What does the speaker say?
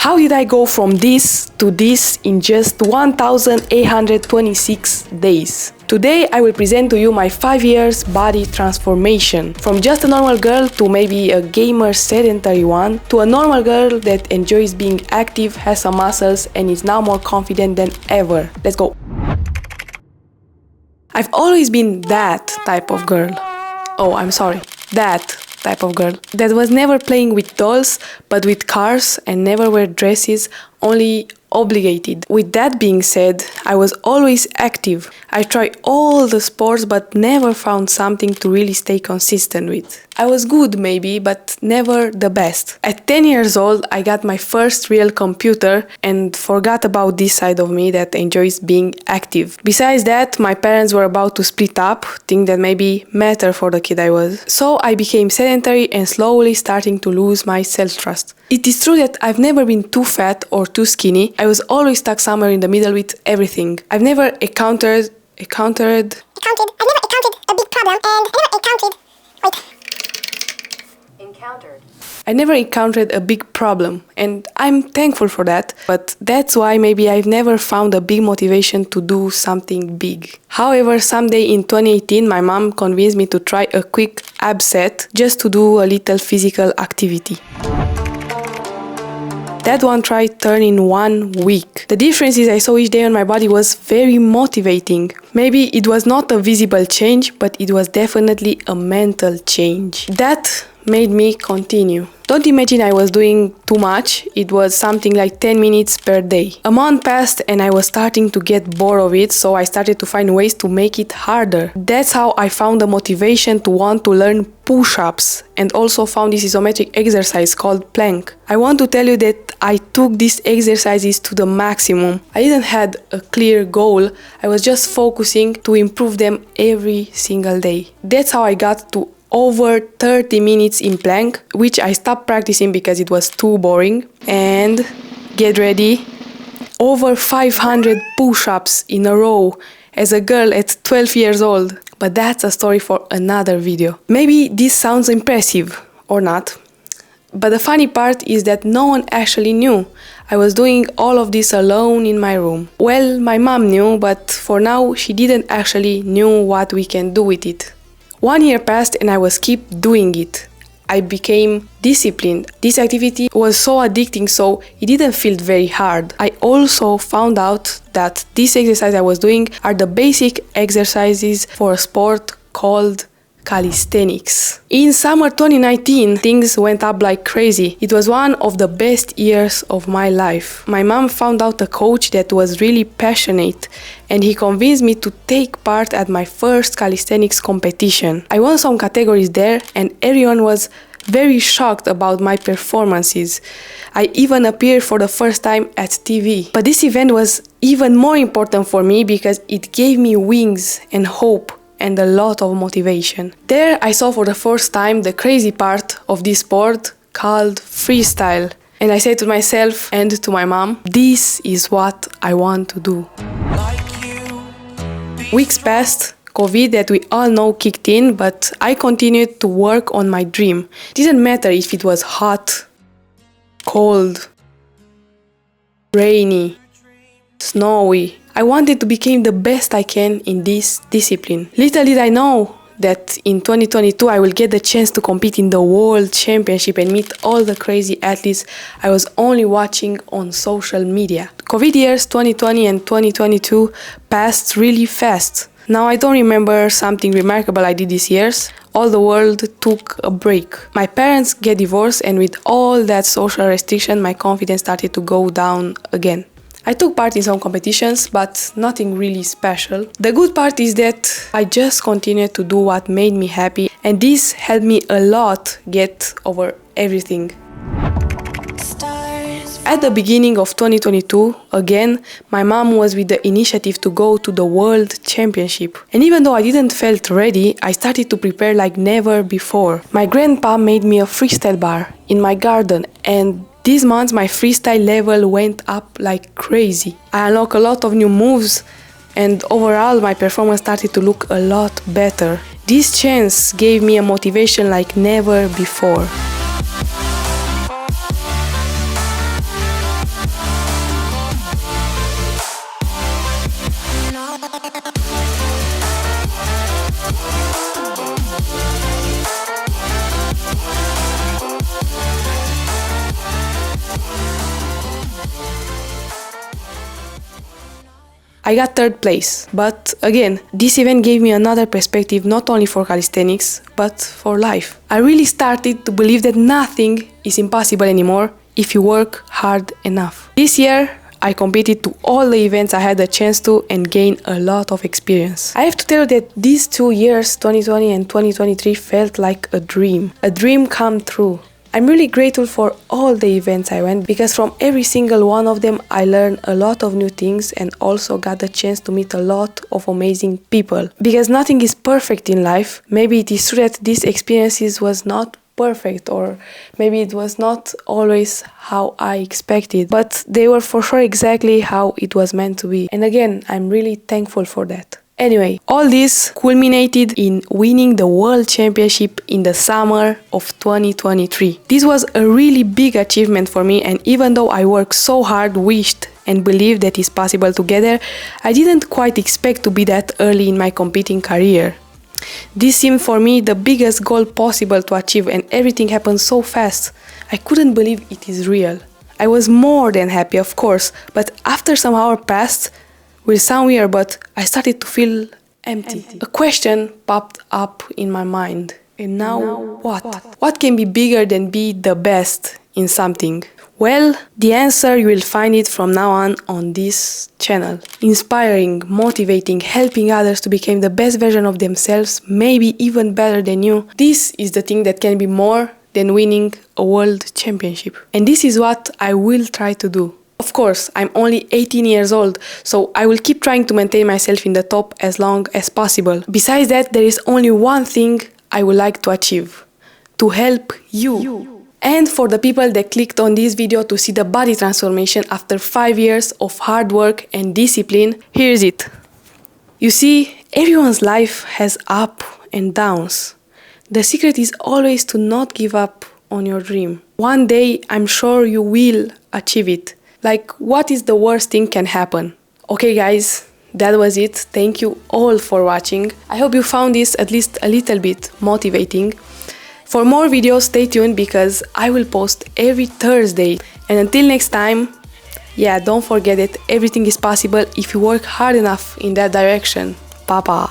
How did I go from this to this in just 1826 days? Today I will present to you my 5 years body transformation. From just a normal girl to maybe a gamer sedentary one, to a normal girl that enjoys being active, has some muscles and is now more confident than ever. Let's go! I've always been that type of girl. Oh, I'm sorry. That type of girl. That was never playing with dolls, but with cars, and never wear dresses, only obligated. With that being said, I was always active. I tried all the sports but never found something to really stay consistent with. I was good maybe, but never the best. At 10 years old, I got my first real computer and forgot about this side of me that enjoys being active. Besides that, my parents were about to split up, think that maybe matter for the kid I was. So I became sedentary and slowly starting to lose my self-trust. It is true that I've never been too fat or too skinny. I was always stuck somewhere in the middle with everything. I've never encountered a big problem I never encountered a big problem, and I'm thankful for that, but that's why maybe I've never found a big motivation to do something big. However, someday in 2018, my mom convinced me to try a quick ab set just to do a little physical activity. That one try turned in 1 week. The differences I saw each day on my body was very motivating. Maybe it was not a visible change, but it was definitely a mental change. That made me continue. Don't imagine I was doing too much. It was something like 10 minutes per day. A month passed and I was starting to get bored of it, so I started to find ways to make it harder. That's how I found the motivation to want to learn push-ups and also found this isometric exercise called plank. I want to tell you that I took these exercises to the maximum. I didn't have a clear goal. I was just focusing to improve them every single day. That's how I got to over 30 minutes in plank, which I stopped practicing because it was too boring. And get ready, over 500 push-ups in a row as a girl at 12 years old. But that's a story for another video. Maybe this sounds impressive or not, but the funny part is that no one actually knew. I was doing all of this alone in my room. Well, my mom knew, but for now she didn't actually knew what we can do with it. 1 year passed and I was keep doing it. I became disciplined. This activity was so addicting, so it didn't feel very hard. I also found out that this exercise I was doing are the basic exercises for a sport called Calisthenics. In summer 2019, things went up like crazy. It was one of the best years of my life. My mom found out a coach that was really passionate, and he convinced me to take part at my first calisthenics competition. I won some categories there, and everyone was very shocked about my performances. I even appeared for the first time at TV. But this event was even more important for me because it gave me wings and hope and a lot of motivation. There I saw for the first time the crazy part of this sport called freestyle. And I said to myself and to my mom, this is what I want to do. Weeks passed, COVID that we all know kicked in, but I continued to work on my dream. It didn't matter if it was hot, cold, rainy, snowy. I wanted to become the best I can in this discipline. Little did I know that in 2022 I will get the chance to compete in the World Championship and meet all the crazy athletes I was only watching on social media. COVID years 2020 and 2022 passed really fast. Now I don't remember something remarkable I did these years. All the world took a break. My parents get divorced, and with all that social restriction, my confidence started to go down again. I took part in some competitions, but nothing really special. The good part is that I just continued to do what made me happy, and this helped me a lot get over everything. At the beginning of 2022, again, my mom was with the initiative to go to the World Championship. And even though I didn't felt ready, I started to prepare like never before. My grandpa made me a freestyle bar in my garden, and this month my freestyle level went up like crazy. I unlocked a lot of new moves, and overall my performance started to look a lot better. This chance gave me a motivation like never before. I got third place. But again, this event gave me another perspective not only for calisthenics, but for life. I really started to believe that nothing is impossible anymore if you work hard enough. This year, I competed to all the events I had the chance to and gained a lot of experience. I have to tell you that these 2 years, 2020 and 2023, felt like a dream come true. I'm really grateful for all the events I went because from every single one of them I learned a lot of new things and also got the chance to meet a lot of amazing people. Because nothing is perfect in life, maybe it is true that these experiences was not perfect, or maybe it was not always how I expected, but they were for sure exactly how it was meant to be. And again, I'm really thankful for that. Anyway, all this culminated in winning the World Championship in the summer of 2023. This was a really big achievement for me, and even though I worked so hard, wished and believed that it's possible together, I didn't quite expect to be that early in my competing career. This seemed for me the biggest goal possible to achieve, and everything happened so fast. I couldn't believe it is real. I was more than happy, of course, but after some hours passed, will sound weird, but I started to feel empty. A question popped up in my mind. And now what? What can be bigger than be the best in something? Well, the answer you will find it from now on this channel. Inspiring, motivating, helping others to become the best version of themselves, maybe even better than you. This is the thing that can be more than winning a world championship. And this is what I will try to do. Of course, I'm only 18 years old, so I will keep trying to maintain myself in the top as long as possible. Besides that, there is only one thing I would like to achieve: to help you. And for the people that clicked on this video to see the body transformation after 5 years of hard work and discipline, here's it. You see, everyone's life has up and downs. The secret is always to not give up on your dream. One day, I'm sure you will achieve it. Like, what is the worst thing can happen? Okay guys, that was it. Thank you all for watching. I hope you found this at least a little bit motivating. For more videos, stay tuned because I will post every Thursday. And until next time, don't forget that everything is possible if you work hard enough in that direction. Papa.